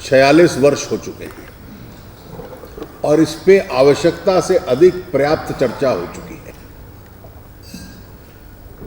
46 वर्ष हो चुके हैं और इस पे आवश्यकता से अधिक पर्याप्त चर्चा हो चुकी है।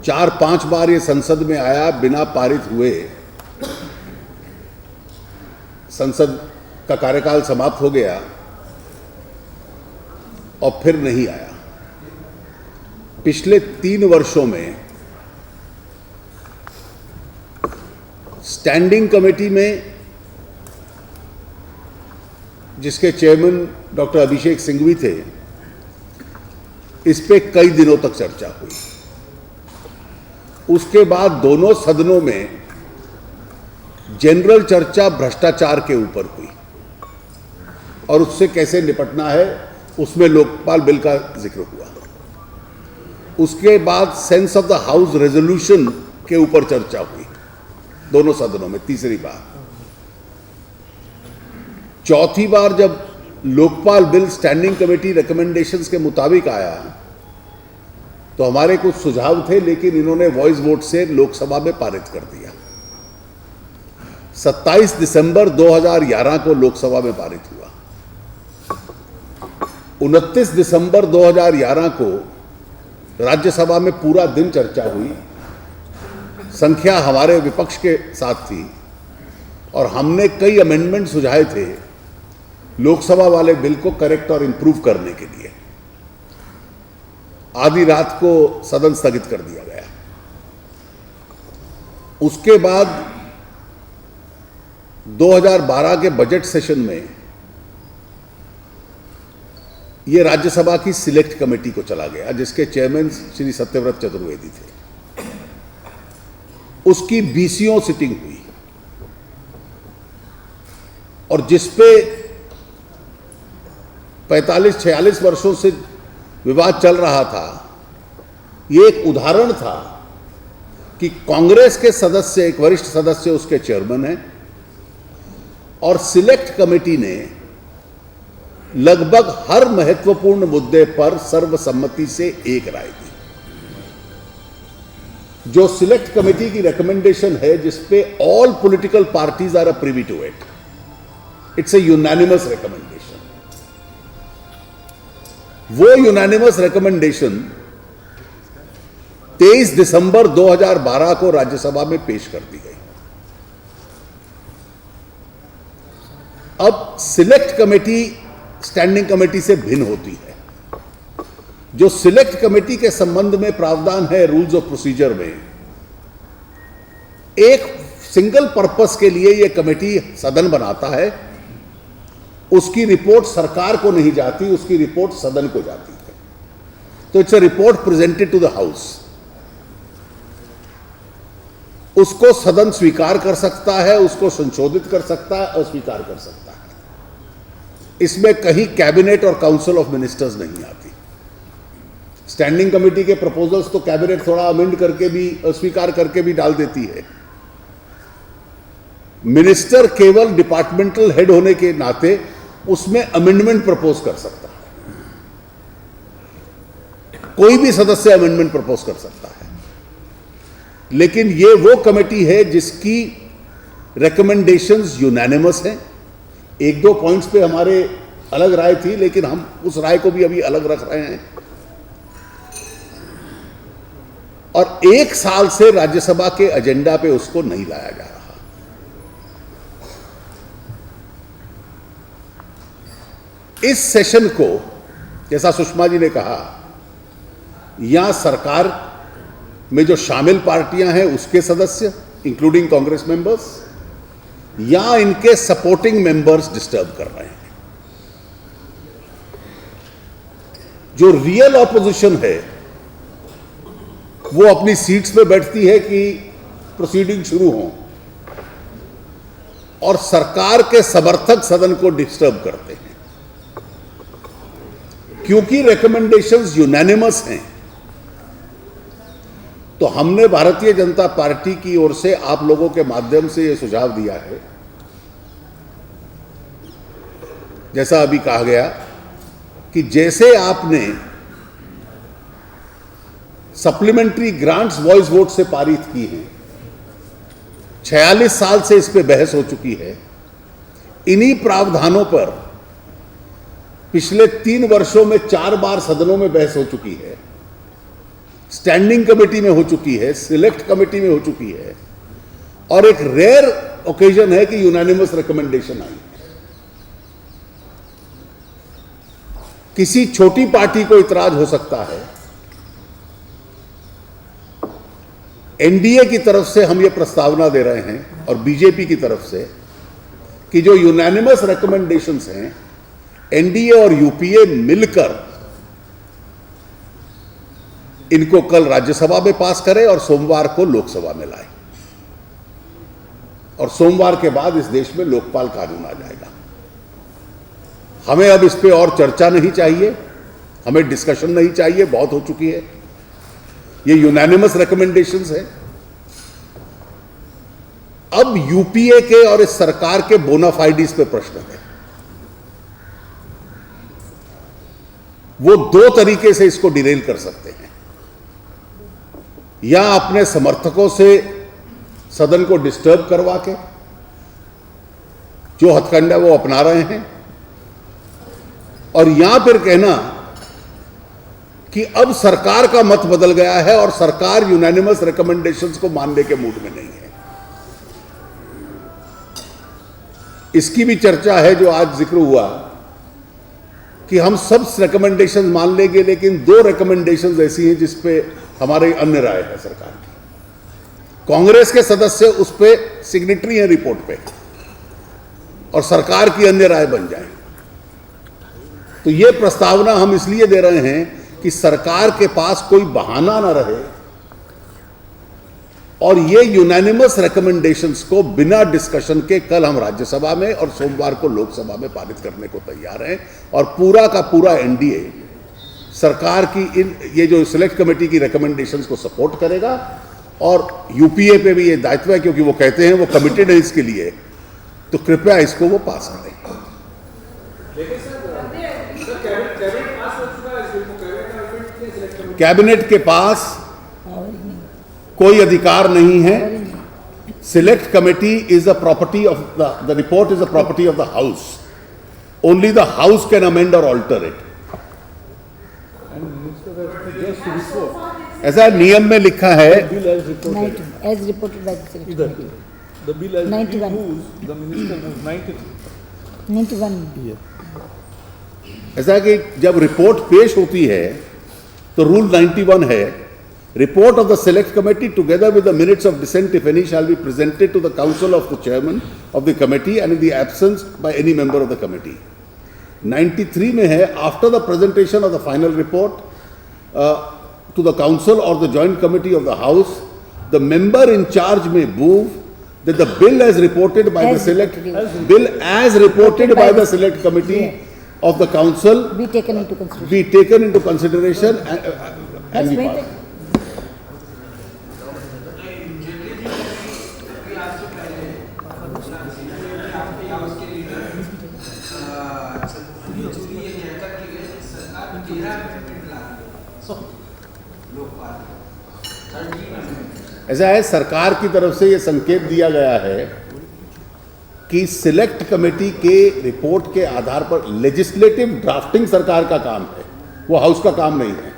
4-5 बार ये संसद में आया, बिना पारित हुए संसद का कार्यकाल समाप्त हो गया और फिर नहीं आया। पिछले 3 वर्षों में स्टैंडिंग कमेटी में, जिसके चेयरमैन डॉक्टर अभिषेक सिंघवी थे, इस पे कई दिनों तक चर्चा हुई। उसके बाद दोनों सदनों में जनरल चर्चा भ्रष्टाचार के ऊपर हुई और उससे कैसे निपटना है, उसमें लोकपाल बिल का जिक्र हुआ। उसके बाद sense of the house resolution के ऊपर चर्चा हुई दोनों सदनों में, तीसरी बार। चौथी बार जब Lokpal bill standing committee recommendations के मुताबिक आया तो हमारे कुछ सुझाव थे, लेकिन इन्होंने वॉइस वोट से लोकसभा में पारित कर दिया। 27 दिसंबर 2011 को लोकसभा में पारित हुआ। 29 दिसंबर 2011 को राज्यसभा में पूरा दिन चर्चा हुई। संख्या हमारे विपक्ष के साथ थी और हमने कई अमेंडमेंट सुझाए थे लोकसभा वाले बिल को करेक्ट और इंप्रूव करने के लिए। आधी रात को सदन स्थगित कर दिया गया। उसके बाद 2012 के बजट सेशन में यह राज्यसभा की सिलेक्ट कमेटी को चला गया, जिसके चेयरमैन श्री सत्यव्रत चतुर्वेदी थे। उसकी 20वीं सिटिंग हुई और जिसपे 45-46 वर्षों से विवाद चल रहा था। यह एक उदाहरण था कि कांग्रेस के सदस्य, एक वरिष्ठ सदस्य उसके चेयरमैन हैं और सिलेक्ट कमेटी ने लगभग हर महत्वपूर्ण मुद्दे पर सर्वसम्मति से एक राय दी। जो सिलेक्ट कमेटी की रिकमेंडेशन है, जिसपे all political parties are privy to it, it's a unanimous recommendation. वो यूनानिमस रिकमेंडेशन 23 दिसंबर 2012 को राज्यसभा में पेश कर दी गई। अब सिलेक्ट कमेटी स्टैंडिंग कमेटी से भिन्न होती है। जो सिलेक्ट कमेटी के संबंध में प्रावधान है रूल्स ऑफ प्रोसीजर में, एक सिंगल पर्पस के लिए यह कमेटी सदन बनाता है। उसकी रिपोर्ट सरकार को नहीं जाती, उसकी रिपोर्ट सदन को जाती है। तो it's a report presented to the house. उसको सदन स्वीकार कर सकता है, उसको संशोधित कर सकता है, अस्वीकार कर सकता है। इसमें कहीं कैबिनेट और काउंसिल ऑफ मिनिस्टर्स नहीं आती। स्टैंडिंग कमेटी के प्रपोजल्स तो कैबिनेट थोड़ा अमेंड करके भी, अस्वीकार करके भी डाल देती है। मिनिस्टर केवल डिपार्टमेंटल हेड होने के नाते उसमें अमेंडमेंट प्रपोज कर सकता है। कोई भी सदस्य अमेंडमेंट प्रपोज कर सकता है। लेकिन यह वो कमेटी है जिसकी रिकमेंडेशंस यूनानिमस हैं। 1-2 पॉइंट्स पे हमारे अलग राय थी, लेकिन हम उस राय को भी अभी अलग रख रहे हैं। और 1 साल से राज्यसभा के एजेंडा पे उसको नहीं लाया जा रहा। इस सेशन को, जैसा सुषमा जी ने कहा, यहां सरकार में जो शामिल पार्टियां हैं उसके सदस्य इंक्लूडिंग कांग्रेस मेंबर्स या इनके सपोर्टिंग मेंबर्स डिस्टर्ब कर रहे हैं। जो रियल ऑपोजिशन है वो अपनी सीट्स पे बैठती है कि प्रोसीडिंग शुरू हो, और सरकार के समर्थक सदन को डिस्टर्ब करते हैं। क्योंकि रिकमेंडेशंस यूनानिमस हैं, तो हमने भारतीय जनता पार्टी की ओर से आप लोगों के माध्यम से यह सुझाव दिया है, जैसा अभी कहा गया, कि जैसे आपने सप्लीमेंट्री ग्रांट्स वॉइस वोट से पारित की हैं, 46 साल से इस पे बहस हो चुकी है, इन्हीं प्रावधानों पर पिछले 3 वर्षों में 4 बार सदनों में बहस हो चुकी है, स्टैंडिंग कमेटी में हो चुकी है, सिलेक्ट कमेटी में हो चुकी है, और एक रेयर ओकेजन है कि यूनानिमस रिकमेंडेशन आई। किसी छोटी पार्टी को इतराज हो सकता है, एनडीए की तरफ से हम ये प्रस्तावना दे रहे हैं और बीजेपी की तरफ से कि जो यूनानिमस रिकमेंडेशंस हैं, एनडीए और यूपीए मिलकर इनको कल राज्यसभा में पास करें और सोमवार को लोकसभा में लाए, और सोमवार के बाद इस देश में लोकपाल कानून आ जाएगा। हमें अब इस पे और चर्चा नहीं चाहिए, हमें डिस्कशन नहीं चाहिए, बहुत हो चुकी है। ये यूनानिमस रिकमेंडेशंस है। अब यूपीए के और इस सरकार के बोनाफाइडिस पे प्रश्न है। वो 2 तरीके से इसको डिरेल कर सकते हैं, या अपने समर्थकों से सदन को डिस्टर्ब करवा के, जो हथकंडा वो अपना रहे हैं, और या फिर कहना कि अब सरकार का मत बदल गया है और सरकार यूनानिमस रिकमेंडेशंस को मानने के मूड में नहीं है। इसकी भी चर्चा है, जो आज जिक्र हुआ कि हम सब रिकमेंडेशंस मान लेंगे, लेकिन 2 रिकमेंडेशंस ऐसी हैं जिस पे हमारी अन्य राय है सरकार की। कांग्रेस के सदस्य उस पे सिग्नेटरी हैं रिपोर्ट पे, और सरकार की अन्य राय बन जाए। तो ये प्रस्तावना हम इसलिए दे रहे हैं कि सरकार के पास कोई बहाना ना रहे, और ये यूनानिमस रिकमेंडेशंस को बिना डिस्कशन के कल हम राज्यसभा में और सोमवार को लोकसभा में पारित करने को तैयार हैं, और पूरा का पूरा एनडीए सरकार की ये जो सिलेक्ट कमेटी की रिकमेंडेशंस को सपोर्ट करेगा, और यूपीए पे भी ये दायित्व है, क्योंकि वो कहते हैं वो कमिटेड है इसके लिए, तो कृपया इसको वो पास करें। कैबिनेट के पास कोई अधिकार नहीं है। Select committee is a property of the report is a property of the house. Only the house can amend और ऑल्टर इट। ऐसा नियम में लिखा है। As reported by the select committee. The bill has 91. been used, the minister was 93. 91. ऐसा कि जब report पेश होती है तो रूल 91 है, report of the select committee together with the minutes of dissent if any shall be presented to the council of the chairman of the committee and in the absence by any member of the committee. 93 में है, after the presentation of the final report to the council or the joint committee of the house, the member in charge may move that the bill as reported by the select bill as reported by the select committee of the council Be taken into consideration. be taken into consideration and be passed. ऐसा है, सरकार की तरफ से यह संकेत दिया गया है कि सिलेक्ट कमेटी के रिपोर्ट के आधार पर लेजिस्लेटिव ड्राफ्टिंग सरकार का काम है, वो हाउस का काम नहीं है।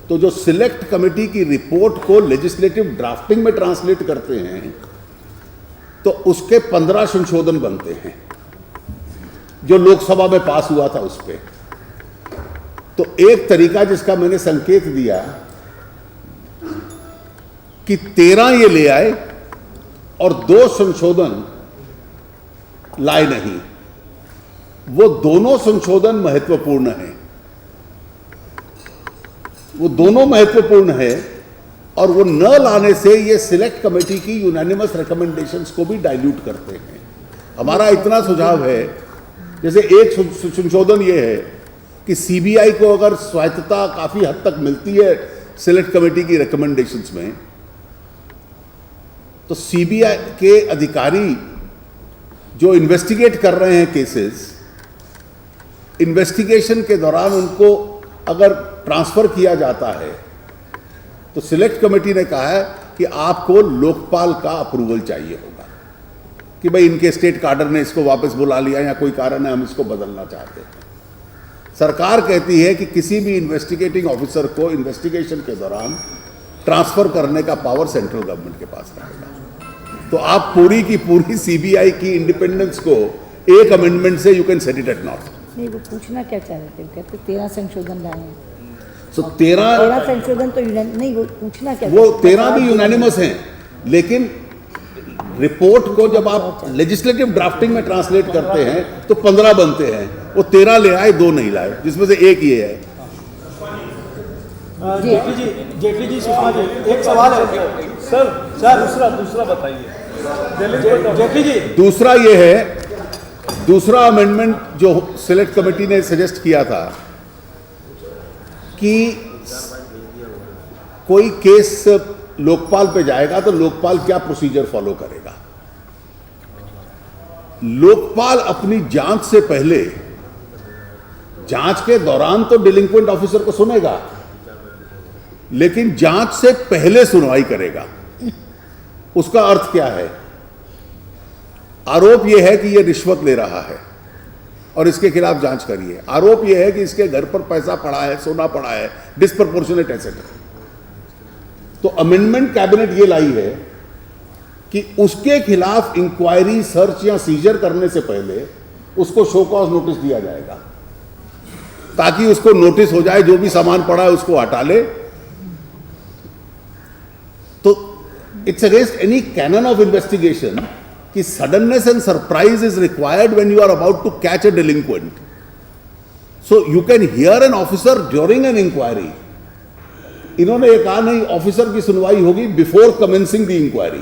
तो जो सिलेक्ट कमेटी की रिपोर्ट को लेजिस्लेटिव ड्राफ्टिंग में ट्रांसलेट करते हैं तो उसके 15 संशोधन बनते हैं, जो लोकसभा में पास हुआ था उस पर। तो एक तरीका जिसका मैंने संकेत दिया कि 13 ये ले आए और 2 संशोधन लाए नहीं, वो दोनों संशोधन महत्वपूर्ण हैं, वो दोनों महत्वपूर्ण है, और वो न लाने से ये सिलेक्ट कमेटी की यूनानिमस रिकमेंडेशंस को भी डाइल्यूट करते हैं। हमारा इतना सुझाव है, जैसे एक संशोधन ये है कि सीबीआई को अगर स्वायत्तता काफी हद तक मिलती है सिलेक्ट कमेटी की रिकमेंडेशंस में, तो सीबीआई के अधिकारी जो इन्वेस्टिगेट कर रहे हैं केसेस, इन्वेस्टिगेशन के दौरान उनको अगर ट्रांसफर किया जाता है तो सिलेक्ट कमेटी ने कहा है कि आपको लोकपाल का अप्रूवल चाहिए होगा। कि भाई इनके स्टेट कार्डर ने इसको वापस बुला लिया या कोई कारण है हम इसको बदलना चाहते हैं। सरकार कहती है कि किसी भी इन्वेस्टिगेटिंग ऑफिसर को इन्वेस्टिगेशन के दौरान ट्रांसफर करने का पावर सेंट्रल गवर्नमेंट के पास रहेगा। तो आप पूरी की पूरी सीबीआई की इंडिपेंडेंस को एक अमेंडमेंट से you can set it at not. नहीं, वो पूछना क्या चाह रहे थे, वो कहते 13 संशोधन लाए हैं। सो 13 संशोधन तो नहीं, वो पूछना क्या, वो 13 भी यूनानिमस हैं, लेकिन रिपोर्ट को जब आप लेजिस्लेटिव ड्राफ्टिंग में ट्रांसलेट करते हैं तो 15 बनते हैं। वो 13 ले आए, 2 नहीं लाए, जिसमें से एक ये है। जेटली जी, सुषमा जी, एक सवाल है सर, दूसरा बताइए। जेटली जी, दूसरा ये है, दूसरा अमेंडमेंट जो सिलेक्ट कमेटी ने सजेस्ट किया था कि कोई केस लोकपाल पे जाएगा तो लोकपाल क्या प्रोसीजर फॉलो करेगा। लोकपाल अपनी जांच से पहले, जांच के दौरान तो डिलिंक्वेंट ऑफिसर को सुनेगा, लेकिन जांच से पहले सुनवाई करेगा। उसका अर्थ क्या है? आरोप यह है कि यह रिश्वत ले रहा है और इसके खिलाफ जांच करिए। आरोप यह है कि इसके घर पर पैसा पड़ा है, सोना पड़ा है, डिस्प्रपोर्शनेट एसेट है। तो अमेंडमेंट कैबिनेट ये लाई है कि उसके खिलाफ इंक्वायरी, सर्च या सीजर करने से पहले उसको शो कॉज नोटिस दिया जाएगा, ताकि उसको नोटिस हो जाए जो भी सामान पड़ा है उसको हटा ले। तो it's against any canon of investigation कि suddenness and surprise is required when you are about to catch a delinquent. So you can hear an officer during an inquiry. इन्होंने ये कहा नहीं, ऑफिसर की सुनवाई होगी बिफोर कमेंसिंग द इंक्वायरी।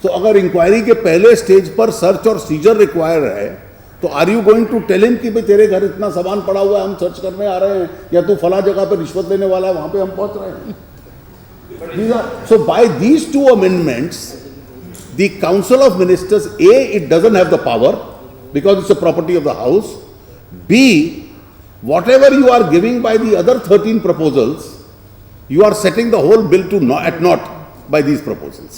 तो अगर इंक्वायरी के पहले स्टेज पर सर्च और सीजर रिक्वायर है तो are you going to tell him कि भाई तेरे घर इतना सामान पड़ा हुआ है, हम सर्च करने आ रहे हैं, या तू फला जगह पर रिश्वत लेने वाला है, वहां पे हम पहुंच रहे हैं। So by these two amendments, the Council of Ministers, A, it doesn't have the power because it's a property of the House. B, whatever you are giving by the other 13 proposals, you are setting the whole bill to at naught by these proposals.